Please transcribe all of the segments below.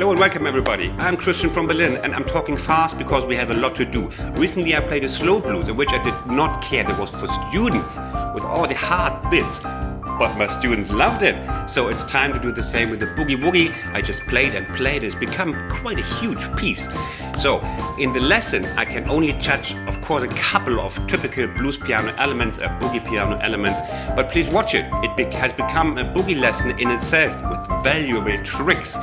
Hello and welcome everybody. I'm Christian from Berlin and I'm talking fast because we have a lot to do. Recently I played a slow blues in which I did not care. That was for students with all the hard bits. But my students loved it. So it's time to do the same with the Boogie Woogie. I just played and played. It's become quite a huge piece. So in the lesson I can only touch, of course, a couple of typical blues piano elements, boogie piano elements. But please watch it. It has become a boogie lesson in itself with valuable tricks.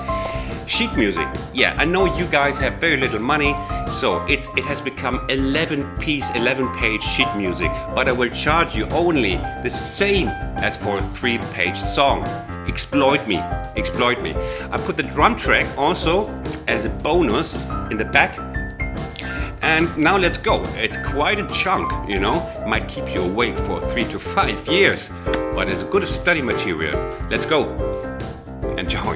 Sheet music. Yeah, I know you guys have very little money, so it has become 11-page sheet music, but I will charge you only the same as for a 3-page song. Exploit me. I put the drum track also as a bonus in the back. And now let's go. It's quite a chunk, you know. Might keep you awake for 3 to 5 years, but it's a good study material. Let's go. Enjoy.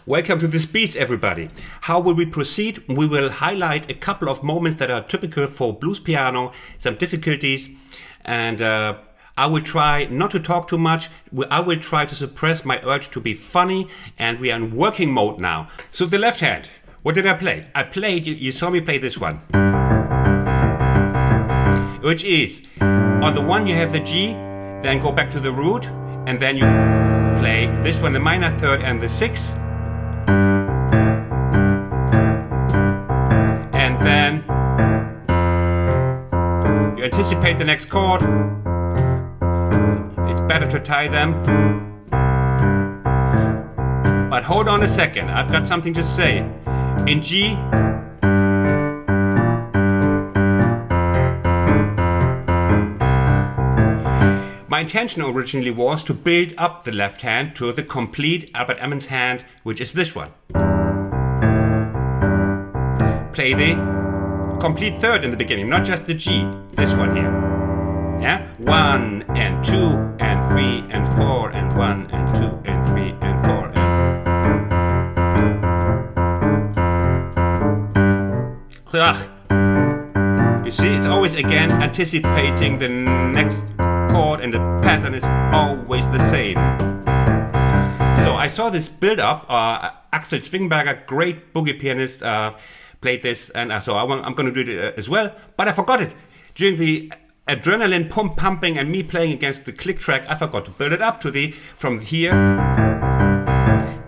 Welcome to this piece, everybody. How will we proceed? We will highlight a couple of moments that are typical for blues piano, some difficulties, and I will try not to talk too much. I will try to suppress my urge to be funny, and we are in working mode now. So the left hand, what did I play? I played, you saw me play this one, which is, on the one you have the G, then go back to the root, and then you play this one, the minor third and the sixth, and then you anticipate the next chord. It's better to tie them. But hold on a second, I've got something to say. In G, my intention originally was to build up the left hand to the complete Albert Emmons hand, which is this one. Play the complete third in the beginning, not just the G, this one here. Yeah? 1 and 2 and 3 and 4 and 1 and 2 and 3 and 4 and... You see, it's always again anticipating the next chord, and the pattern is always the same. So I saw this build up. Axel Zwingberger, great boogie pianist, played this, and so I'm going to do it as well. But I forgot it during the adrenaline pumping and me playing against the click track. I forgot to build it up to the from here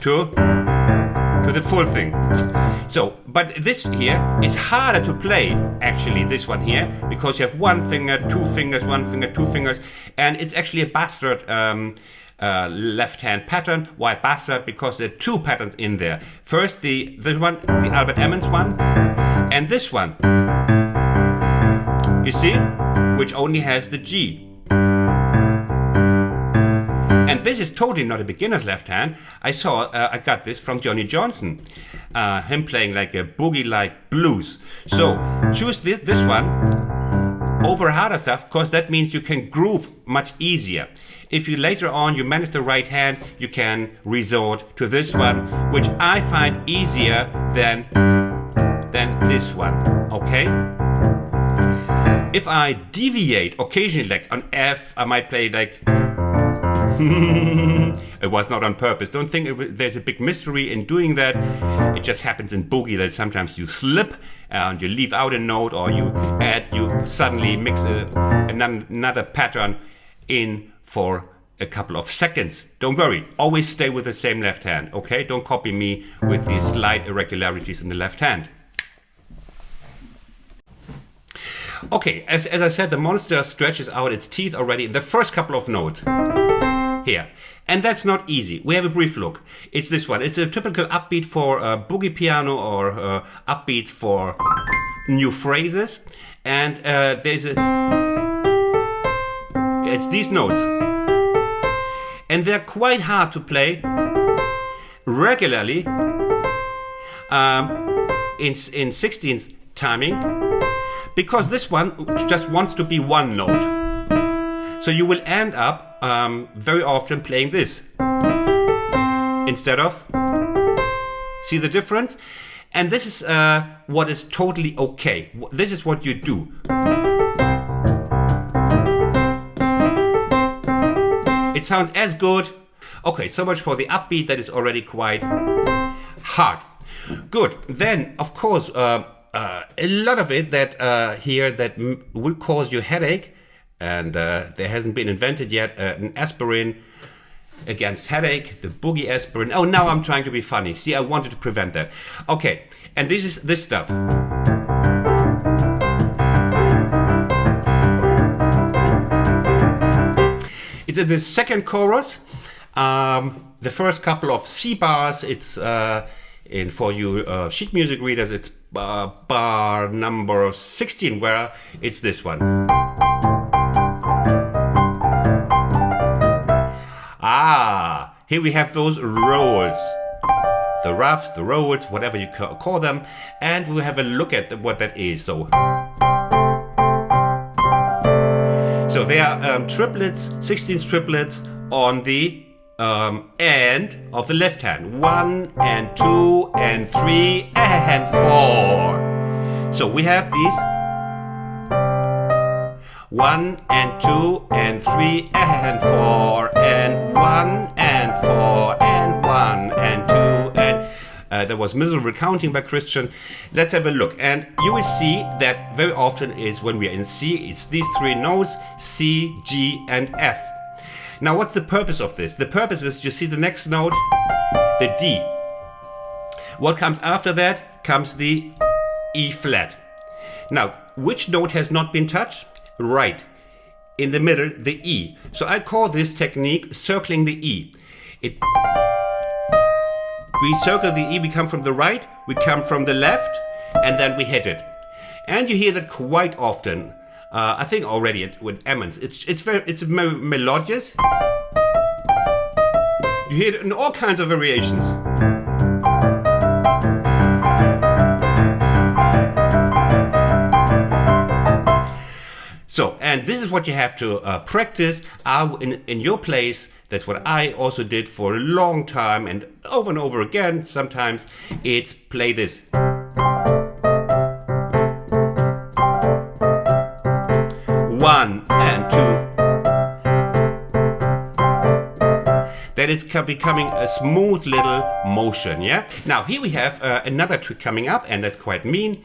to the full thing. So, but this here is harder to play, actually, this one here, because you have one finger, two fingers, one finger, two fingers, and it's actually a bastard left-hand pattern. Why bastard? Because there are two patterns in there. First, this one, the Albert Emmons one, and this one, you see, which only has the G. And this is totally not a beginner's left hand. I got this from Johnny Johnson, him playing like a boogie-like blues. So choose this one over harder stuff, because that means you can groove much easier. If you later on you manage the right hand, you can resort to this one, which I find easier than this one. Okay. If I deviate occasionally, like on F, I might play like. It was not on purpose. Don't think there's a big mystery in doing that. It just happens in boogie that sometimes you slip and you leave out a note, or you suddenly mix another pattern in for a couple of seconds. Don't worry, always stay with the same left hand, okay? Don't copy me with these slight irregularities in the left hand. Okay, as I said, the monster stretches out its teeth already in the first couple of notes. Here. And that's not easy. We have a brief look. It's this one. It's a typical upbeat for boogie piano, or upbeats for new phrases. And it's these notes. And they're quite hard to play regularly in 16th timing, because this one just wants to be one note. So you will end up very often playing this instead of, see the difference? And this is what is totally okay. This is what you do. It sounds as good. Okay, so much for the upbeat. That is already quite hard. Good. Then, of course, a lot of it that here that will cause you headache. And there hasn't been invented yet an aspirin against headache, the boogie aspirin. Oh, now I'm trying to be funny. See, I wanted to prevent that. Okay, and this is this stuff. It's in the second chorus. The first couple of C bars, it's for you sheet music readers, it's bar number 16, where it's this one. Here we have those rolls, the roughs, the rolls, whatever you call them, and we'll have a look at what that is. So they are triplets, 16 triplets on the and of the left hand. 1 and 2 and 3 and 4. So we have these 1 and 2 and 3 and 4 and 1 and 4 and 1 and 2 and there was miserable counting by Christian. Let's have a look, and you will see that very often is when we are in C, it's these three notes, C, G and F. Now what's the purpose of this? The purpose is, you see the next note, the D. What comes after that comes the E flat. Now, which note has not been touched? Right. In the middle, the E. So I call this technique circling the E. We circle the E, we come from the right, we come from the left, and then we hit it. And you hear that quite often. I think already with Emmons. It's melodious. You hear it in all kinds of variations. So, and this is what you have to practice in your place. That's what I also did for a long time, and over again. Sometimes it's play this. 1 and 2. That is becoming a smooth little motion, yeah? Now here we have another trick coming up, and that's quite mean.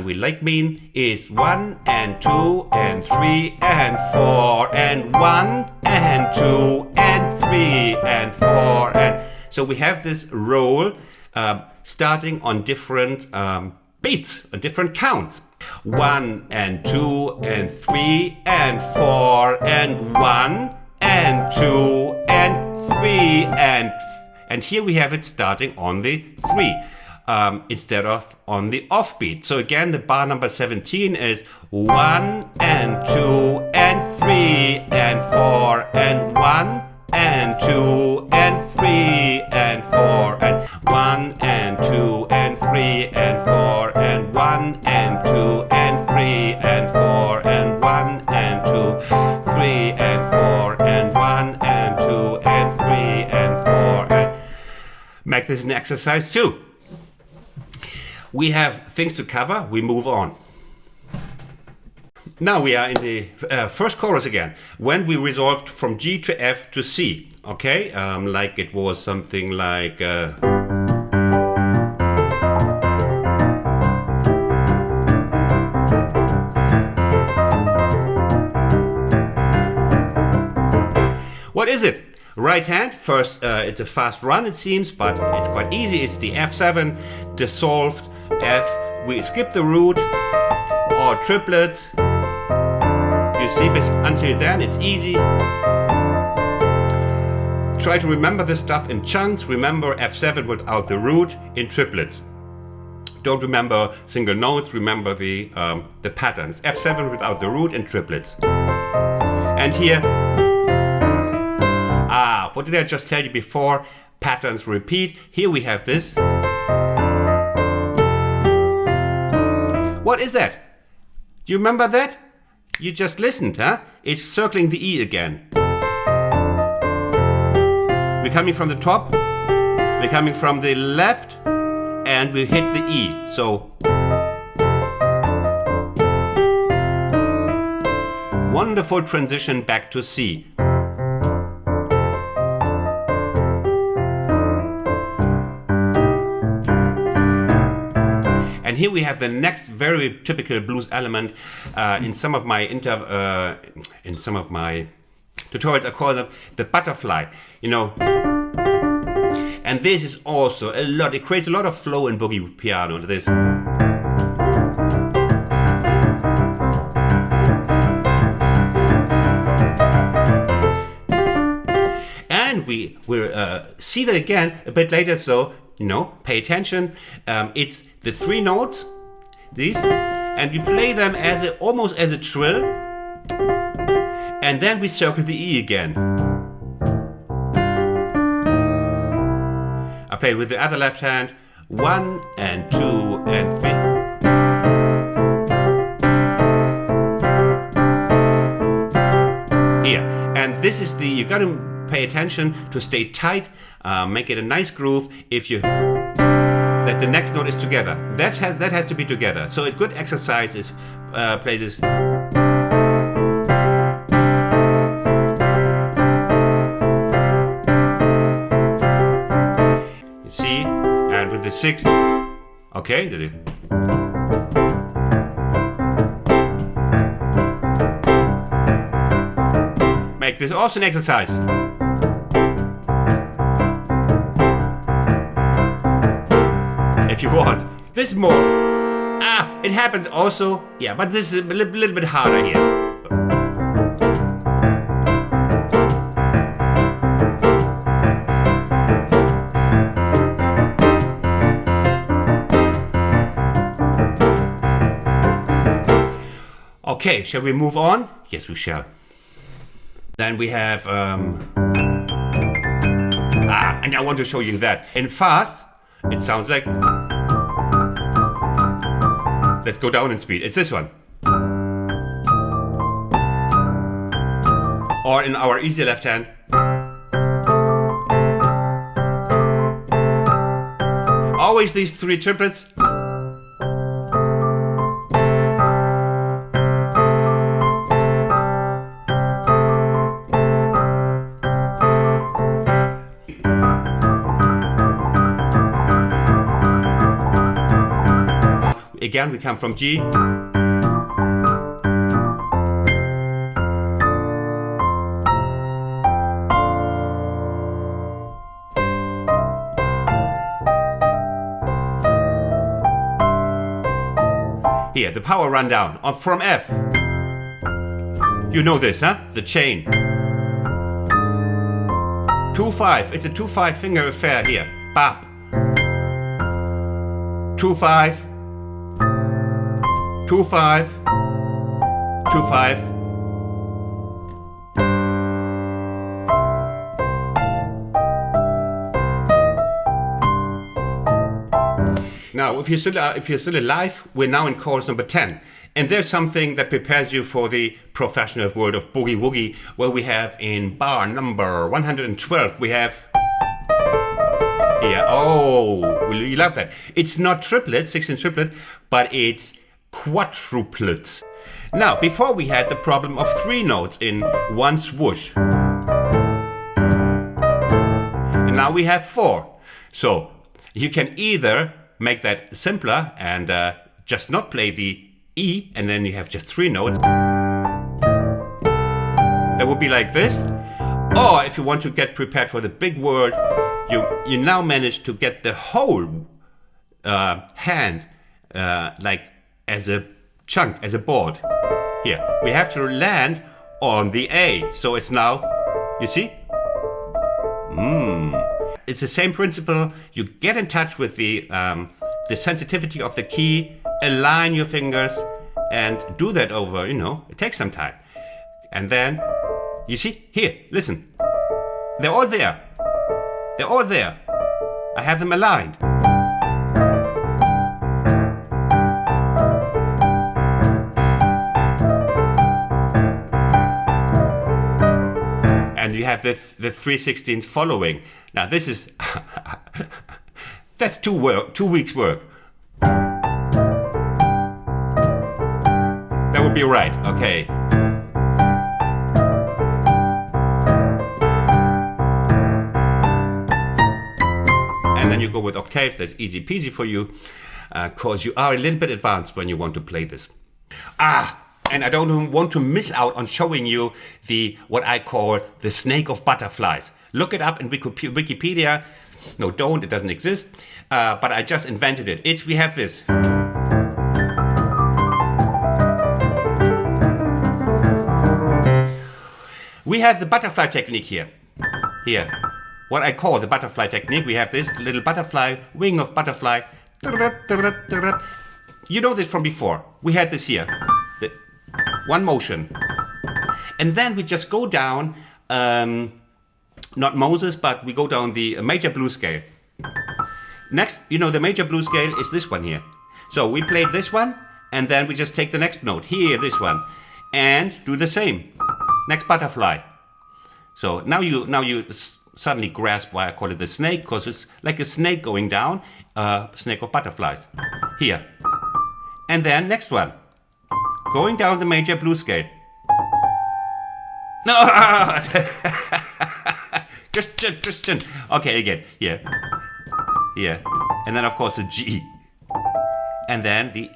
We like mean, is 1 and 2 and 3 and 4 and 1 and 2 and 3 and 4 and so we have this roll starting on different beats, on different counts. 1 and 2 and 3 and 4 and 1 and 2 and 3 and here we have it starting on the 3. Instead of on the offbeat. So again, the bar number 17 is 1 and 2 and 3 and 4 and 1 and 2 and 3 and 4 and 1 and 2 and 3 and 4 and 1 and 2 and 3 and 4 and 1 and 2, 3 and 4 and 1 and 2 and 3 and 4 and make this an exercise too. We have things to cover, we move on. Now we are in the first chorus again, when we resolved from G to F to C, okay? Like it was something like... What is it? Right hand, first it's a fast run it seems, but it's quite easy. It's the F7, dissolved F. We skip the root or triplets. You see, until then it's easy. Try to remember this stuff in chunks. Remember F7 without the root in triplets. Don't remember single notes, remember the patterns. F7 without the root in triplets. And here, what did I just tell you before? Patterns repeat. Here we have this. What is that? Do you remember that? You just listened, huh? It's circling the E again. We're coming from the top, we're coming from the left, and we hit the E. So, wonderful transition back to C. And here we have the next very typical blues element. In some of my tutorials, I call them the butterfly. You know, and this is also a lot. It creates a lot of flow in boogie piano. This. And we will see that again a bit later. So you know, pay attention. It's the three notes, these, and we play them as almost as a trill, and then we circle the E again. I play with the other left hand, 1 and 2 and 3. Here, and this is the, you gotta pay attention to stay tight, make it a nice groove. If you that the next note is together, that has to be together. So a good exercise is play this. You see, and with the sixth, okay. Make this also an exercise. If you want. This is more. It happens also. Yeah, but this is a little bit harder here. Okay, shall we move on? Yes, we shall. Then we have, and I want to show you that. In fast, it sounds like, let's go down in speed. It's this one. Or in our easy left hand. Always these three triplets. Again, we come from G. Here, the power rundown from F. You know this, huh? The chain. 2-5. It's a 2-5 finger affair here. Bop. 2-5. 2-5. 2-5. Now, if you're still alive, we're now in chorus number 10. And there's something that prepares you for the professional world of Boogie Woogie, where we have in bar number 112, we have... Yeah, oh, you love that. It's not triplet, 16 triplet, but it's quatruplets. Now, before we had the problem of 3 notes in one swoosh. And now we have 4. So, you can either make that simpler and just not play the E, and then you have just 3 notes. That would be like this. Or if you want to get prepared for the big word, you now manage to get the whole hand like as a chunk, as a board. Here, we have to land on the A. So it's now, you see? It's the same principle. You get in touch with the sensitivity of the key, align your fingers, and do that over, it takes some time. And then, you see, here, listen. They're all there. They're all there. I have them aligned. And you have the 3/16 following. Now this is, that's 2 weeks work. That would be right, okay. And then you go with octaves, that's easy peasy for you, because you are a little bit advanced when you want to play this. And I don't want to miss out on showing you what I call the snake of butterflies. Look it up in Wikipedia. No, don't, it doesn't exist. But I just invented it. We have this. We have the butterfly technique here. Here. What I call the butterfly technique. We have this little butterfly, wing of butterfly. You know this from before. We had this here. One motion. And then we just go down, not Moses, but we go down the major blues scale. Next, the major blues scale is this one here. So we played this one, and then we just take the next note, here, this one, and do the same. Next butterfly. So now you suddenly grasp why I call it the snake, because it's like a snake going down, snake of butterflies. Here. And then next one. Going down the major blues scale. No! Christian. Okay, again. Here. Here. And then of course the G. And then the...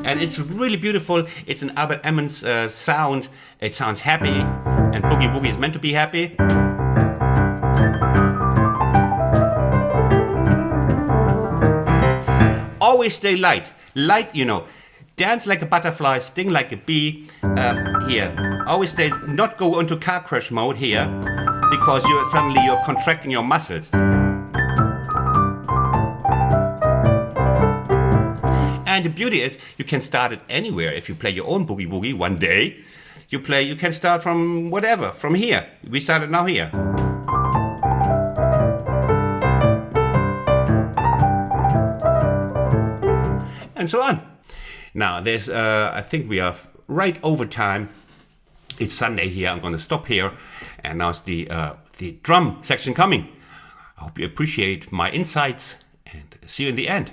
And it's really beautiful. It's an Albert Emmons sound. It sounds happy. And Boogie Woogie is meant to be happy. Always stay light. Light, you know. Dance like a butterfly, sting like a bee. Here. Always stay, not go into car crash mode here. Because you're contracting your muscles. And the beauty is, you can start it anywhere. If you play your own Boogie Woogie one day, you can start from whatever, from here. We started now here. And so on. Now, there's, I think we are right over time. It's Sunday here. I'm going to stop here. And now it's the drum section coming. I hope you appreciate my insights and see you in the end.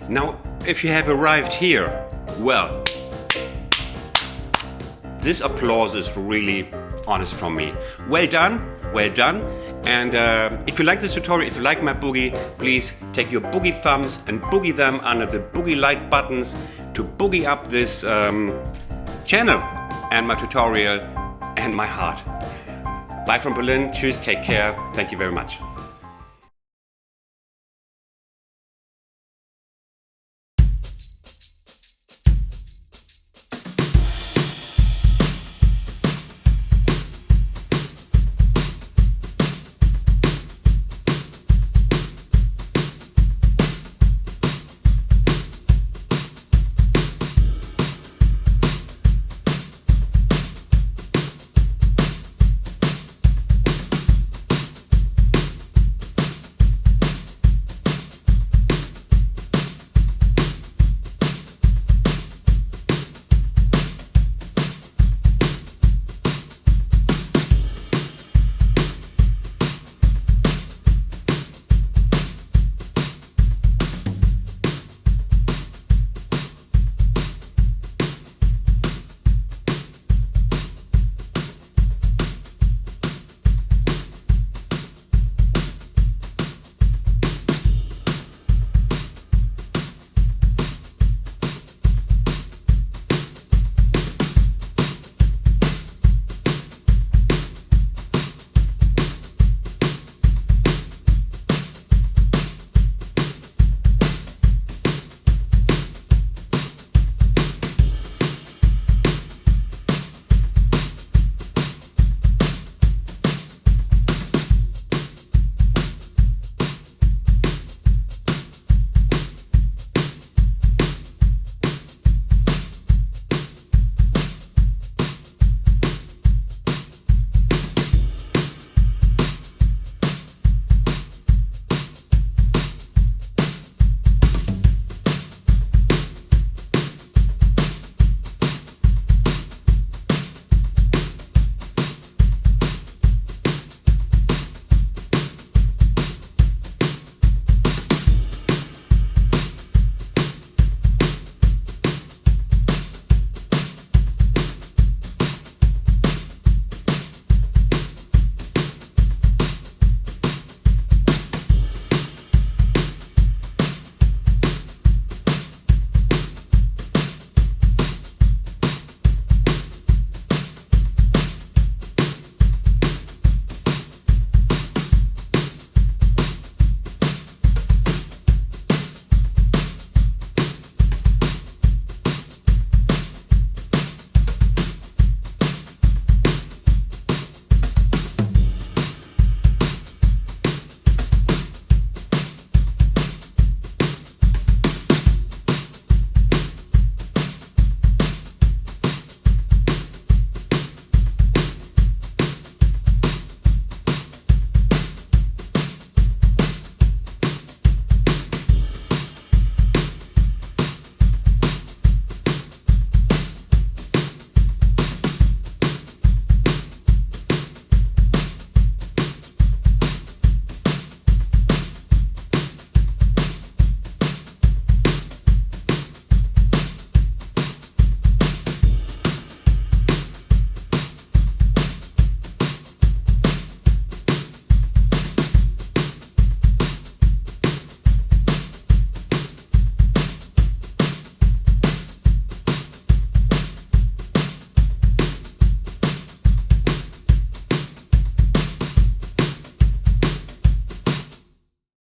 Now, if you have arrived here, well, this applause is really honest from me. Well done, well done. And if you like this tutorial, if you like my boogie, please take your boogie thumbs and boogie them under the boogie like buttons to boogie up this channel and my tutorial and my heart. Bye from Berlin. Tschüss, take care. Thank you very much.